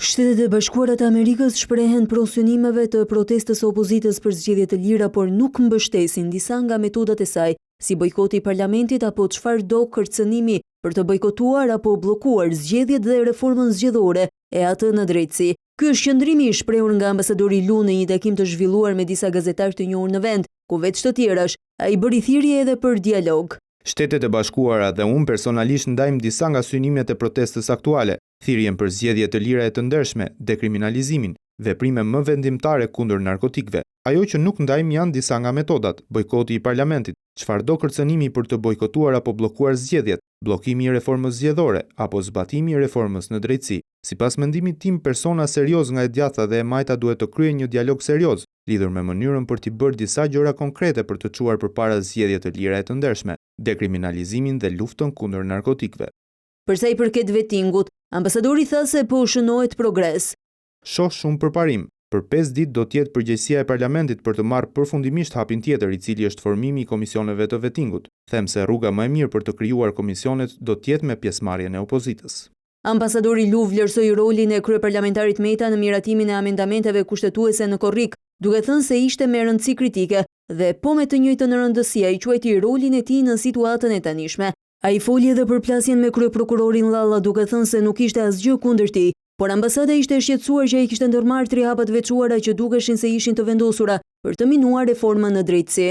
Shtetet e Bashkuara të Amerikës shprehen prosionimeve të protestës së opozitës për zgjedhje të lira, por nuk mbështesin disa nga metodat e saj, si bojkoti i parlamentit apo çfarëdo kërcënimi për të bojkotuar apo bllokuar zgjedhjet dhe reformën zgjedhore e atë në drejtësi. Ky është qëndrimi i shprehur nga ambasadori Lu në një takim të zhvilluar me disa gazetarë të njohur në vend, ku veç të tjerash, ai bëri thirrje edhe për dialog. Shtetet e Bashkuara dhe unë personalisht ndajmë disa nga synimet e protestës aktuale, thirrjen për zgjedhje të lira e të ndershme, dekriminalizimin, veprime më vendimtare kundër narkotikëve. Ajo që nuk ndajmë janë disa nga metodat, bojkoti i parlamentit, çfarëdo kërcënimi për të bojkotuar apo bllokuar zgjedhjet, bllokimi i reformës zgjedhore apo zbatimi i reformës në drejtësi. Sipas mendimit tim, persona serioz nga e djatha dhe e majta duhet të kryejnë një dialog serioz, lidhur me mënyrën për t'i bërë disa gjëra konkrete për të çuar përpara zgjedhje të lira e të ndershme, dekriminalizimin dhe luftën kundër narkotikëve. Për sa i përket vettingut, ambasadori tha se po shënohet progres. Shoh shumë përparim. Për 5 ditë do të jetë përgjegjësia e parlamentit për të marrë përfundimisht hapin tjetër, i cili është formimi i komisioneve të vettingut. Them se rruga më e mirë për të krijuar komisionet do të jetë me pjesëmarrjen e opozitës. Ambasadori Lu vlerësoi rolin e kryeparlamentarit Meta në miratimin e amendamenteve kushtetuese në korrik, duke thënë se ishte me rëndësi kritike dhe po me të njëjtën rëndësi ai quajti rolin e tij në situatën e tanishme. Ai foli edhe për plasjen me kryeprokurorin Llalla, duke thënë se nuk ishte asgjë kundër tij, por ambasada ishte shqetësuar që ai kishte ndërmarrë 3 hapa të veçuara që dukeshin se ishin të vendosura për të minuar reformën në drejtësi.